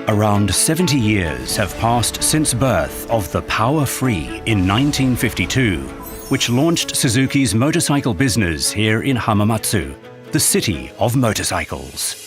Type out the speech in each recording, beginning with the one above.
Around 70 years have passed since birth of the Power Free in 1952, which launched Suzuki's motorcycle business here in Hamamatsu, the city of motorcycles.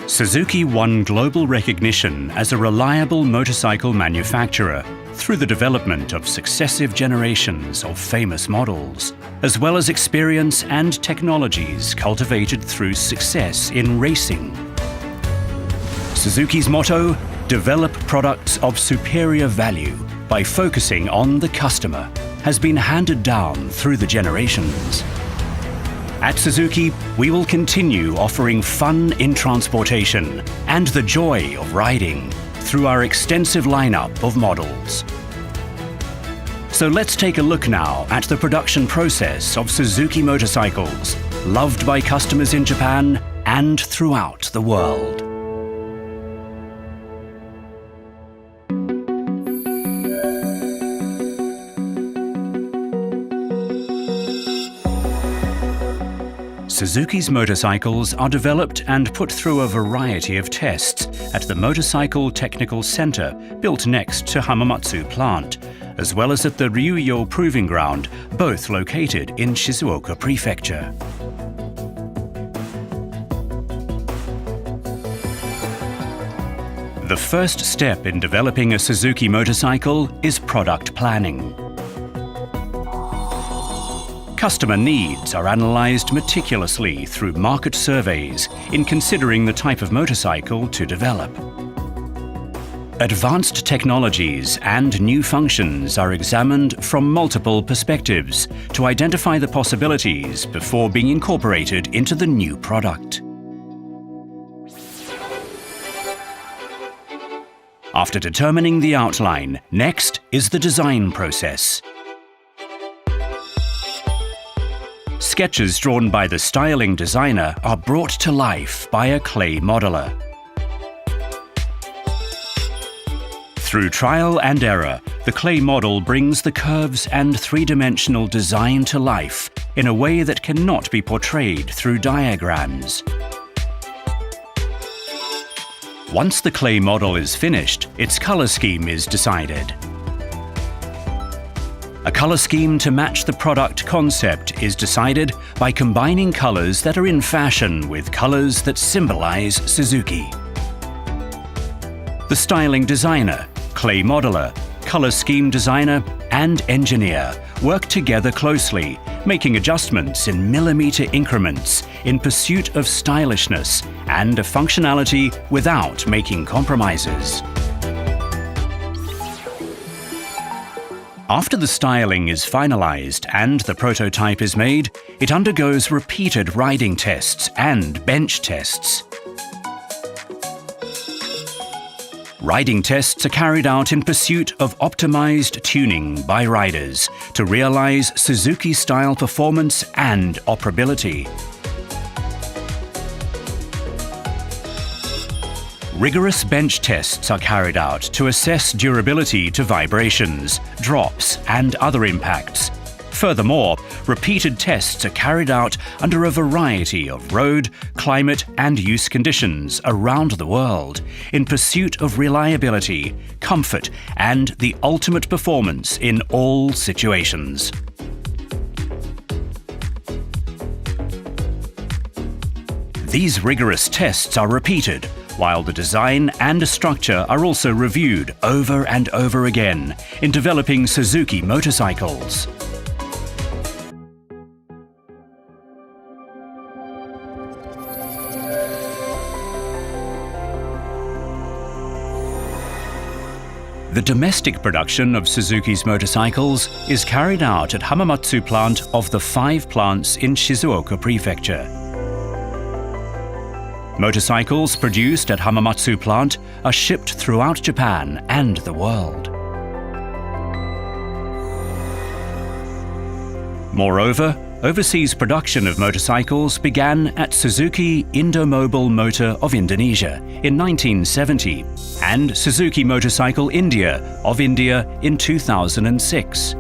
Suzuki won global recognition as a reliable motorcycle manufacturer through the development of successive generations of famous models, as well as experience and technologies cultivated through success in racing. Suzuki's motto, "Develop products of superior value by focusing on the customer," has been handed down through the generations. At Suzuki, we will continue offering fun in transportation and the joy of riding through our extensive lineup of models. So let's take a look now at the production process of Suzuki motorcycles, loved by customers in Japan and throughout the world. Suzuki's motorcycles are developed and put through a variety of tests at the Motorcycle Technical Center built next to Hamamatsu plant, as well as at the Ryuyo Proving Ground, both located in Shizuoka Prefecture. The first step in developing a Suzuki motorcycle is product planning. Customer needs are analysed meticulously through market surveys in considering the type of motorcycle to develop. Advanced technologies and new functions are examined from multiple perspectives to identify the possibilities before being incorporated into the new product. After determining the outline, next is the design process. Sketches drawn by the styling designer are brought to life by a clay modeler. Through trial and error, the clay model brings the curves and three-dimensional design to life in a way that cannot be portrayed through diagrams. Once the clay model is finished, its color scheme is decided. A color scheme to match the product concept is decided by combining colors that are in fashion with colors that symbolize Suzuki. The styling designer, clay modeler, color scheme designer, and engineer work together closely, making adjustments in millimeter increments in pursuit of stylishness and of functionality without making compromises. After the styling is finalized and the prototype is made, it undergoes repeated riding tests and bench tests. Riding tests are carried out in pursuit of optimized tuning by riders to realize Suzuki-style performance and operability. Rigorous bench tests are carried out to assess durability to vibrations, drops, and other impacts. Furthermore, repeated tests are carried out under a variety of road, climate, and use conditions around the world in pursuit of reliability, comfort, and the ultimate performance in all situations. These rigorous tests are repeated, while the design and structure are also reviewed over and over again in developing Suzuki motorcycles. The domestic production of Suzuki's motorcycles is carried out at Hamamatsu plant of the 5 plants in Shizuoka Prefecture. Motorcycles produced at Hamamatsu plant are shipped throughout Japan and the world. Moreover, overseas production of motorcycles began at Suzuki Indomobile Motor of Indonesia in 1970 and Suzuki Motorcycle India of India in 2006.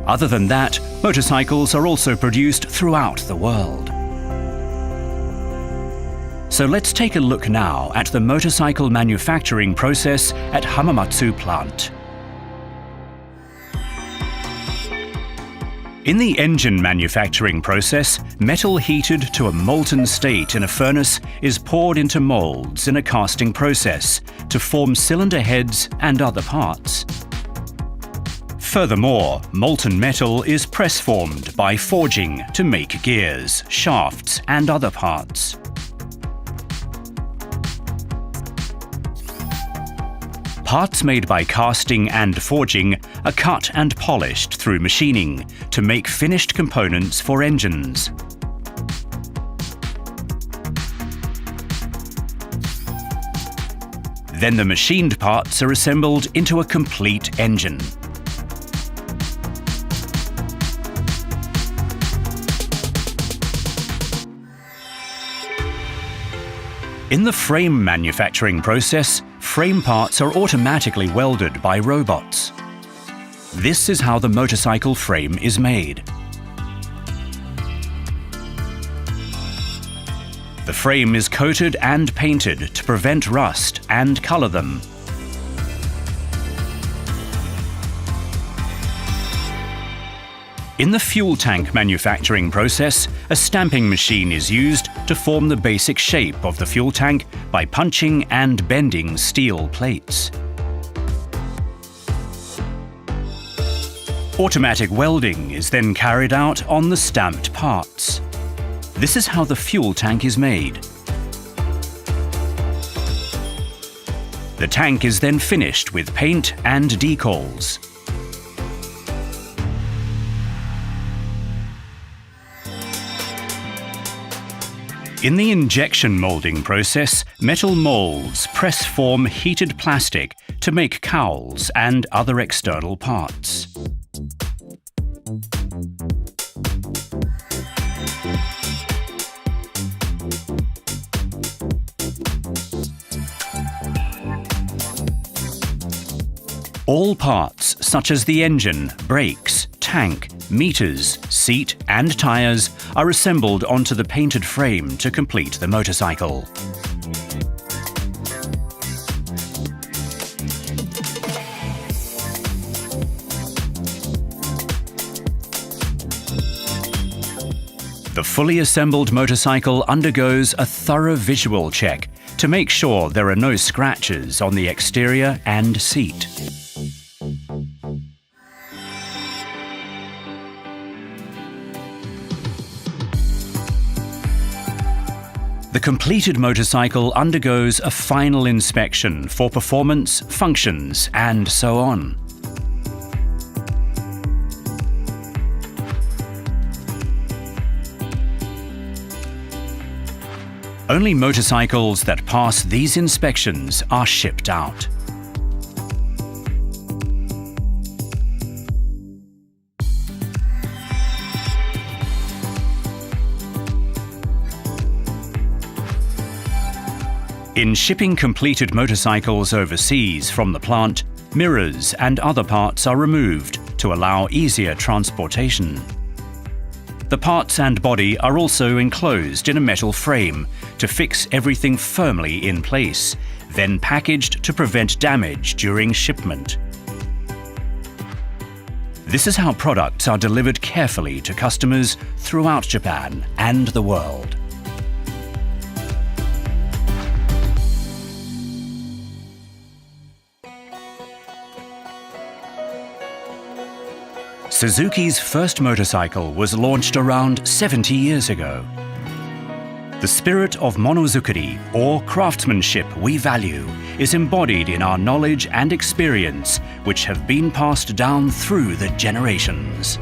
Other than that, motorcycles are also produced throughout the world. So let's take a look now at the motorcycle manufacturing process at Hamamatsu plant. In the engine manufacturing process, metal heated to a molten state in a furnace is poured into molds in a casting process to form cylinder heads and other parts. Furthermore, molten metal is press-formed by forging to make gears, shafts, and other parts. Parts made by casting and forging are cut and polished through machining to make finished components for engines. Then the machined parts are assembled into a complete engine. In the frame manufacturing process, frame parts are automatically welded by robots. This is how the motorcycle frame is made. The frame is coated and painted to prevent rust and color them. In the fuel tank manufacturing process, a stamping machine is used to form the basic shape of the fuel tank by punching and bending steel plates. Automatic welding is then carried out on the stamped parts. This is how the fuel tank is made. The tank is then finished with paint and decals. In the injection molding process, metal molds press form heated plastic to make cowls and other external parts. All parts, such as the engine, brakes, tank, meters, seat and tyres, are assembled onto the painted frame to complete the motorcycle. The fully assembled motorcycle undergoes a thorough visual check to make sure there are no scratches on the exterior and seat. The completed motorcycle undergoes a final inspection for performance, functions, and so on. Only motorcycles that pass these inspections are shipped out. In shipping completed motorcycles overseas from the plant, mirrors and other parts are removed to allow easier transportation. The parts and body are also enclosed in a metal frame to fix everything firmly in place, then packaged to prevent damage during shipment. This is how products are delivered carefully to customers throughout Japan and the world. Suzuki's first motorcycle was launched around 70 years ago. The spirit of monozukuri, or craftsmanship we value, is embodied in our knowledge and experience, which have been passed down through the generations.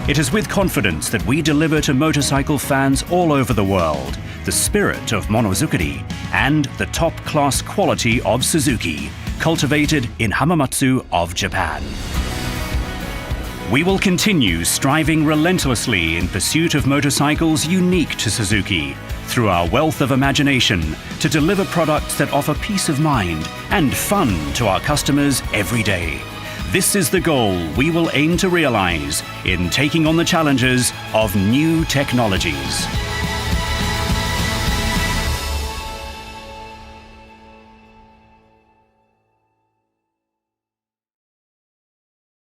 It is with confidence that we deliver to motorcycle fans all over the world the spirit of monozukuri and the top-class quality of Suzuki, cultivated in Hamamatsu of Japan. We will continue striving relentlessly in pursuit of motorcycles unique to Suzuki through our wealth of imagination to deliver products that offer peace of mind and fun to our customers every day. This is the goal we will aim to realize in taking on the challenges of new technologies.